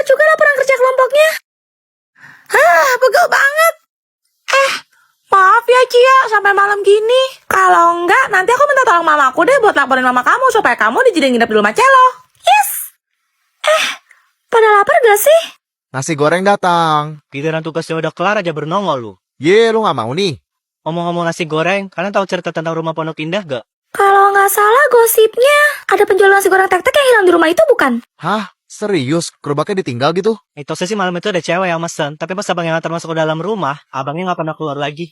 juga laporan kerja kelompoknya. Pegel banget. Maaf ya Cia, sampai malam gini. Kalau enggak, nanti aku minta tolong mamaku deh buat laporin mama kamu supaya kamu dijadiin nginep di rumah Celo. Yes. Pada lapar gak sih? Nasi goreng datang. Giliran tugasnya udah kelar aja bernongol lu. Ye, lu gak mau nih? Ngomong-ngomong nasi goreng, kalian tahu cerita tentang rumah Pondok Indah gak? Kalau nggak salah gosipnya, ada penjual nasi goreng tek-tek yang hilang di rumah itu bukan? Hah? Serius? Gerobaknya ditinggal gitu? Mitosnya sih malam itu ada cewek yang mesen, tapi pas abang yang ngantar masuk ke dalam rumah, abangnya nggak pernah keluar lagi.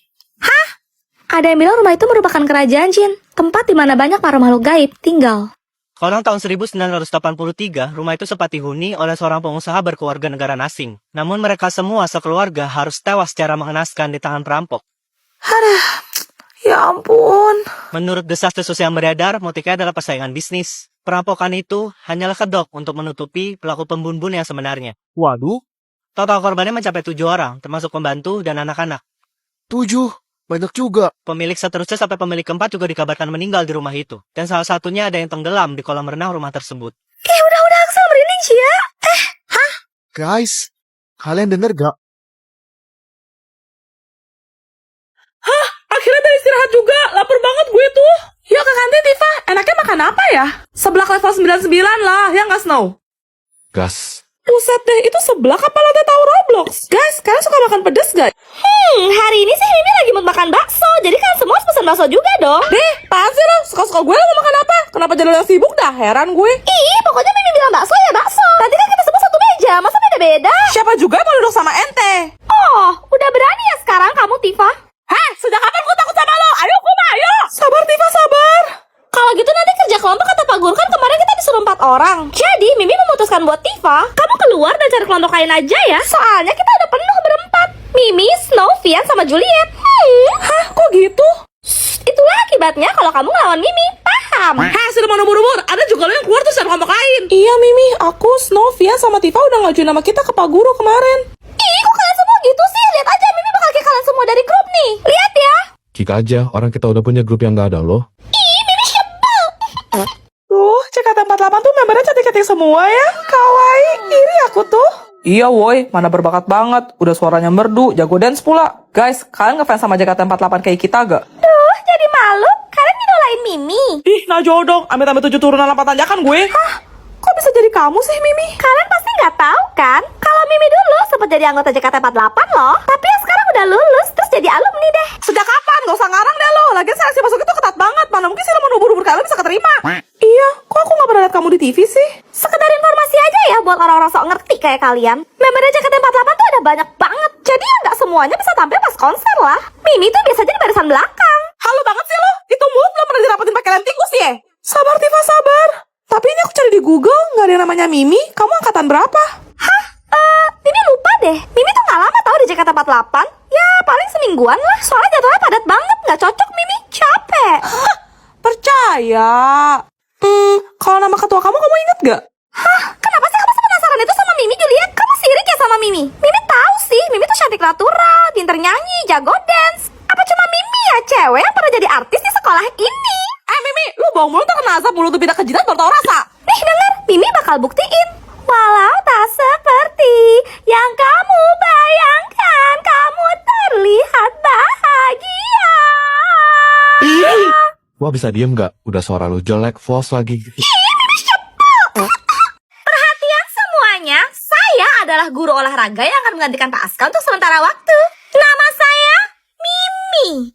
Ada yang bilang rumah itu merupakan kerajaan jin, tempat di mana banyak makhluk gaib tinggal. Kalau tahun 1983, rumah itu sempat dihuni oleh seorang pengusaha berkeluarga negara asing. Namun mereka semua sekeluarga harus tewas secara mengenaskan di tangan perampok. Ya ampun. Menurut desas-desus yang beredar, motifnya adalah persaingan bisnis. Perampokan itu hanyalah kedok untuk menutupi pelaku pembunuh yang sebenarnya. Waduh, Total korbannya mencapai 7 orang, termasuk pembantu dan anak-anak. 7. Banyak juga. Pemilik seterusnya sampai pemilik keempat juga dikabarkan meninggal di rumah itu. Dan salah satunya ada yang tenggelam di kolam renang rumah tersebut. Udah Axel merinding Cia. Guys, kalian denger gak? Akhirnya udah istirahat juga, lapar banget gue tuh. Yuk ke kantin Tifa, enaknya makan apa ya? Seblak level 99 lah, ya nggak Snow? Gas. Buset deh, itu seblak apa latte tahu Roblox? Guys, kalian suka makan pedas gak? Hari ini sih Mimi lagi mau makan bakso, jadi kalian semua harus pesan bakso juga dong. Apaan sih lo? Suka-suka gue lo mau makan apa? Kenapa jadi lo yang sibuk dah? Heran gue. Pokoknya Mimi bilang bakso ya bakso. Nanti kan kita semua satu meja, masa beda-beda? Siapa juga yang mau duduk sama ente? Oh, udah berani ya sekarang kamu Tifa? Sejak kapan gue takut sama lo? Ayo, ayo. Sabar Tifa, sabar. Kalau gitu nanti kerja kelompok kata Pak Guru kan kemarin kita disuruh 4 orang. Jadi Mimi memutuskan buat Tifa, kamu keluar dan cari kelompok lain aja ya. Soalnya kita udah penuh berempat. Mimi, Snow, Vian, sama Juliet. Kok gitu? Itulah akibatnya kalau kamu ngelawan Mimi, paham? Sudah mau ubur-ubur, ada juga lo yang keluar tuh cari kelompok lain. Iya Mimi, aku, Snow, Vian, sama Tifa udah ngajuin nama kita ke Pak Guru kemarin. Kok kalian semua gitu sih? Lihat aja, Mimi bakal kick kalian semua dari grup nih. Lihat ya. Kick aja, orang kita udah punya grup yang gak ada loh. CKT48 tuh membernya cantik-cantik semua ya. Kawaii, iri aku tuh. Iya woi, mana berbakat banget. Udah suaranya merdu, jago dance pula. Guys, kalian ngefans sama JKT48 kayak kita gak? Jadi malu, kalian ngidolain Mimi. Nah jodong, amit-amit 7 turunan 8 tanjakan gue. Kok bisa jadi kamu sih Mimi? Kalian pasti nggak tahu kan? Kalau Mimi dulu sempat jadi anggota JKT48 loh. Tapi yang sekarang udah lulus, terus jadi alumni deh. Sejak kapan? Gak usah ngarang deh lo. Lagian seleksi masuk itu ketat banget. Mana mungkin sih lo mau nubur-nubur kalian bisa keterima. Iya, kok aku nggak pernah lihat kamu di TV sih? Sekedar informasi aja ya buat orang-orang sok ngerti kayak kalian. Membernya JKT48 tuh ada banyak banget. Jadi ya nggak semuanya bisa tampil pas konser lah. Mimi tuh biasanya di barisan belakang. Halu banget sih lo. Itu mulut belum pernah dirapatin pakai lem tikus ya? Sabar Tifa, sabar. Tapi ini aku cari di Google, nggak ada yang namanya Mimi. Kamu angkatan berapa? Mimi lupa deh. Mimi tuh nggak lama tau di JKT48. Ya, paling semingguan lah. Soalnya jadwalnya padat banget, nggak cocok Mimi. Capek. Percaya. Kalau nama ketua kamu inget gak? Kenapa sih kamu penasaran itu sama Mimi, Juliet? Kamu sirik ya sama Mimi? Mimi tahu sih, Mimi tuh cantik natural, pinter nyanyi, jago dance. Apa cuma Mimi ya cewek yang pernah jadi artis di sekolah ini? Mimi, lu bohong mulu tuh kena asap, mulut tuh pindah ke jidat baru tau rasa. Nih denger, Mimi bakal buktiin. Walau tak seperti yang kamu bayangkan, kamu terlihat bahagia. Wah, bisa diem gak? Udah suara lu jelek, false lagi. Perhatian semuanya, saya adalah guru olahraga yang akan menggantikan Pak Aska untuk sementara waktu. Nama saya Mimi.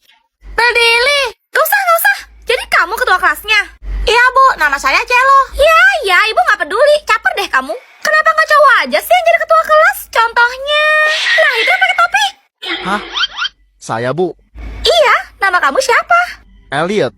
Berdiri. Gak usah. Jadi kamu ketua kelasnya? Iya Bu, nama saya Celo. Ya, Ibu gak peduli. Caper deh kamu. Kenapa gak cowok aja sih yang jadi ketua kelas? Contohnya, nah itu yang pakai topi. Hah? Saya Bu. Iya, nama kamu siapa? Elliot.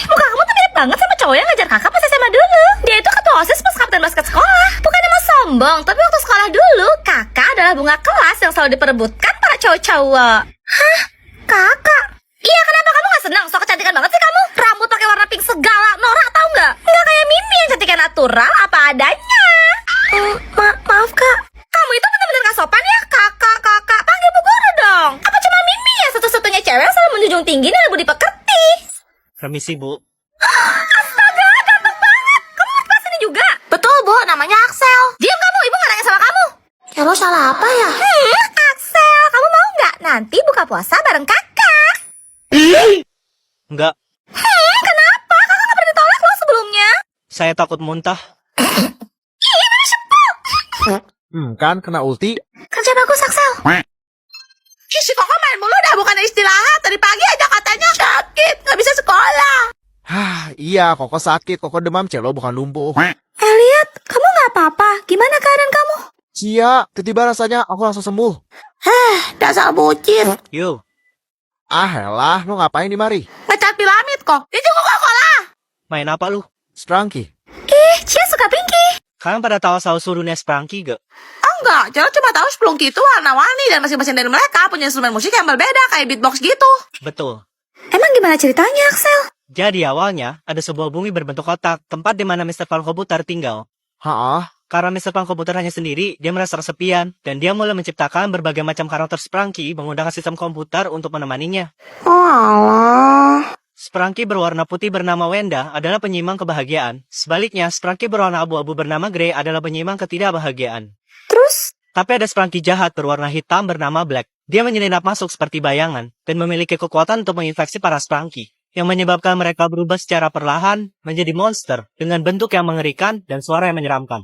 Muka kamu tuh mirip banget sama cowok yang ngajar kakak pas SMA dulu. Dia itu ketua OSIS pas kapten basket sekolah. Bukannya mau sombong, tapi waktu sekolah dulu, kakak adalah bunga kelas yang selalu diperebutkan para cowok-cowok. Hah? Kakak? Iya, kenapa kamu gak senang? So kecantikan banget sih kamu. Rambut pakai warna pink segala, norak tau nggak? Nggak kayak Mimi yang cantiknya natural apa adanya. Maaf kak. Kamu itu benar-benar gak sopan ya, kakak. Panggil Bu Guru dong. Apa cuma Mimi ya satu-satunya cewek yang selalu menjunjung tinggi dan budi pekerti? Permisi, Bu. Astaga, ganteng banget. Kamu ngerti bahasa ini juga? Betul, Bu. Namanya Axel. Diam kamu, Ibu gak nanya sama kamu. salah apa ya? Axel, kamu mau nggak nanti buka puasa bareng kakak? Enggak, Kenapa? Kakak nggak pernah ditolak loh sebelumnya. saya takut muntah. Kan kena ulti. Kerja bagus, Axel. Si Koko main mulu dah, bukan istirahat. Tadi pagi aja katanya sakit, nggak bisa sekolah. Iya, Koko sakit, Koko demam, Celo bukan lumpuh. Elliot, kamu nggak apa-apa? Gimana keadaan kamu? Cia, tiba-tiba rasanya aku langsung sembuh. Dasar bucin. Yo, Elah, lu ngapain di mari? Ngecat piramid kok. Itu Coca-Cola. main apa lu? Strangki. Cia suka Pinky. Kalian pada tahu asal usulnya Sprangki gak? Enggak, Celo cuma tahu Splunky itu warna-warni dan masing-masing dari mereka punya instrumen musik yang berbeda kayak beatbox gitu. Betul. Emang gimana ceritanya, Axel? Jadi awalnya, ada sebuah bumi berbentuk kotak, tempat di mana Mr. Van Komputer tinggal. Karena Mr. Van Komputer hanya sendiri, dia merasa kesepian, dan dia mulai menciptakan berbagai macam karakter Sprangki menggunakan sistem komputer untuk menemaninya. Oh alah. Sprangki berwarna putih bernama Wenda adalah penyeimbang kebahagiaan. Sebaliknya, Sprangki berwarna abu-abu bernama Grey adalah penyeimbang ketidakbahagiaan. Terus? Tapi ada Sprangki jahat berwarna hitam bernama Black. Dia menyelinap masuk seperti bayangan, dan memiliki kekuatan untuk menginfeksi para Sprangki, yang menyebabkan mereka berubah secara perlahan menjadi monster dengan bentuk yang mengerikan dan suara yang menyeramkan.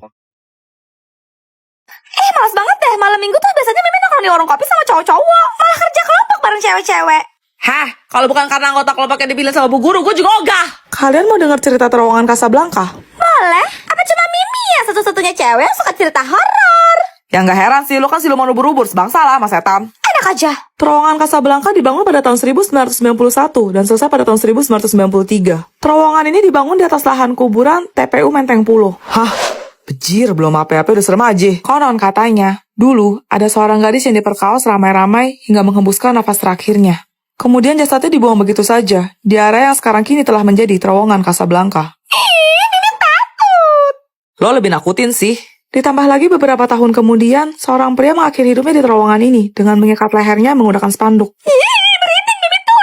Males banget deh, malam minggu tuh biasanya Mimin nongkrong di warung kopi sama cowok-cowok. Malah kerja kelompok bareng cewek-cewek. Hah, kalau bukan karena anggota kelompok yang dipilih sama Bu Guru, gue juga ogah. Kalian mau dengar cerita terowongan Casablanca? Boleh? Apa cuma Mimi ya satu-satunya cewek yang suka cerita horor? Ya nggak heran sih, lo kan siluman ubur-ubur, sebangsa lah sama setan. Enak aja. Terowongan Casablanca dibangun pada tahun 1991 dan selesai pada tahun 1993. Terowongan ini dibangun di atas lahan kuburan TPU Menteng Pulo. Hah? Bejir, belum apa-apa udah serem aja. Konon katanya, dulu ada seorang gadis yang diperkaos ramai-ramai hingga menghembuskan nafas terakhirnya. Kemudian jasadnya dibuang begitu saja, di area yang sekarang kini telah menjadi terowongan Casablanca. Mimin takut. Lo lebih nakutin sih. Ditambah lagi beberapa tahun kemudian, seorang pria mengakhiri hidupnya di terowongan ini dengan mengikat lehernya menggunakan spanduk. Merinding Mimin tuh.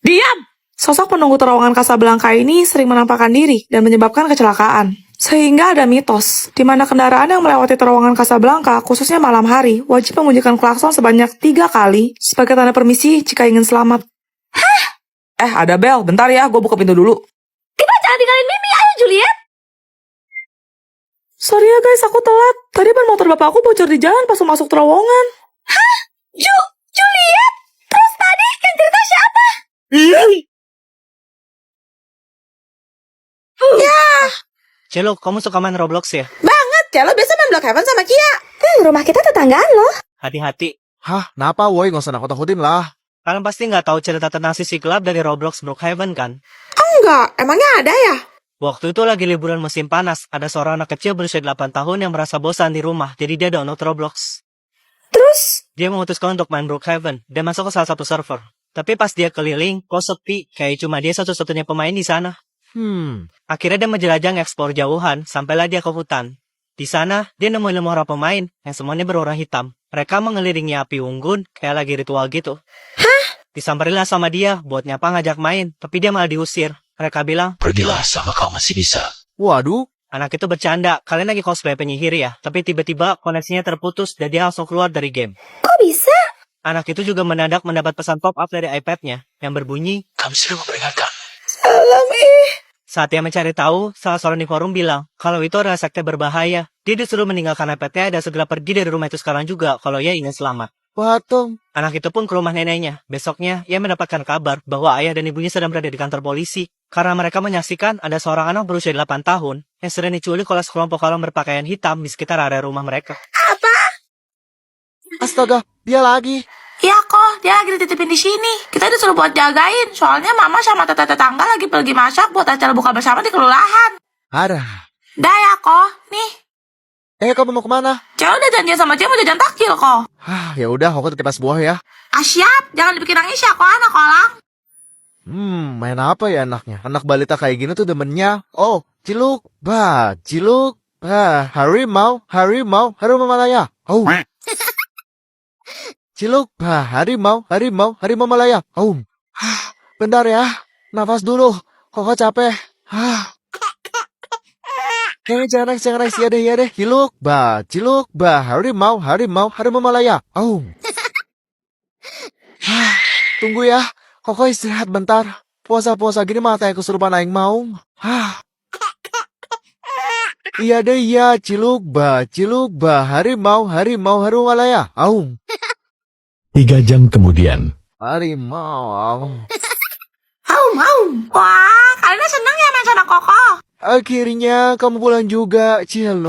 Diam! Sosok penunggu terowongan Casablanca ini sering menampakkan diri dan menyebabkan kecelakaan. Sehingga ada mitos, di mana kendaraan yang melewati terowongan Casablanca, khususnya malam hari, wajib membunyikan klakson sebanyak 3 kali sebagai tanda permisi jika ingin selamat. Hah? Ada bel, bentar ya, gue buka pintu dulu. Tiba jangan tinggalin Mimi, ayo Juliet. Sorry ya guys, aku telat. Tadi ban motor bapak aku bocor di jalan pas masuk terowongan. Juliet? Terus tadi yang cerita siapa? Celo, kamu suka main Roblox ya? Banget, Celo biasa main Block Heaven sama Kia. Rumah kita tetanggaan loh. Hati-hati. Kenapa woi, nggak usah nakut-nakutin lah. Kalian pasti nggak tahu cerita tentang sisi gelap dari Roblox Brookhaven kan? Enggak, emangnya ada ya? Waktu itu lagi liburan musim panas, ada seorang anak kecil berusia 8 tahun yang merasa bosan di rumah, jadi dia download Roblox. Terus? Dia memutuskan untuk main Brookhaven dan masuk ke salah satu server. Tapi pas dia keliling, kok sepi, kayak cuma dia satu-satunya pemain di sana. Akhirnya dia menjelajah ngeksplor jauhan, sampailah dia ke hutan. Di sana, dia nemu 5 orang pemain yang semuanya berwarna hitam. Mereka mengelilingi api unggun, kayak lagi ritual gitu. Disamperilah sama dia, buat nyapa ngajak main, tapi dia malah diusir. Mereka bilang, Pergilah sama kau masih bisa. Waduh, anak itu bercanda, kalian lagi cosplay penyihir ya? Tapi tiba-tiba koneksinya terputus dan dia langsung keluar dari game. Kok bisa? Anak itu juga mendadak mendapat pesan pop-up dari iPad-nya yang berbunyi, Kami sudah memperingatkan. saat dia mencari tahu, salah seorang di forum bilang kalau itu adalah sekte berbahaya. Dia disuruh meninggalkan iPad-nya dan segera pergi dari rumah itu sekarang juga kalau ia ingin selamat. patung. Anak itu pun ke rumah neneknya. Besoknya, ia mendapatkan kabar bahwa ayah dan ibunya sedang berada di kantor polisi. Karena mereka menyaksikan ada seorang anak berusia 8 tahun yang sedang diculik oleh sekelompok orang berpakaian hitam di sekitar area rumah mereka. Astaga, dia lagi. Iya kok, dia lagi dititipin di sini. Kita disuruh buat jagain, soalnya mama sama tetangga lagi pergi masak buat acara buka bersama di kelurahan. Ada. Dah ya kok, nih. Kamu mau kemana? Cewek udah janjian sama dia mau jajan takjil kok. Ya udah, aku titip es buah ya. Siap, jangan dibikin nangis ya kok anak kolang. Main apa ya anaknya? Anak balita kayak gini tuh demennya. Oh, ciluk, ciluk, harimau, harimau Malaya. Oh. Ciluk, harimau Malaya. Oh. Bentar ya, nafas dulu. Kok capek. jangan nangis, ya deh, ciluk, bah, harimau, Malaya. Oh. Tunggu ya, Koko istirahat bentar. Puasa-puasa gini matanya kesurupan aing mau. Iya deh, iya, ciluk, bah, harimau, Malaya. Aum. 3 jam kemudian. Harimau, aum. Wah, kalian seneng ya main sama Koko? Akhirnya kamu pulang juga, Ciluk.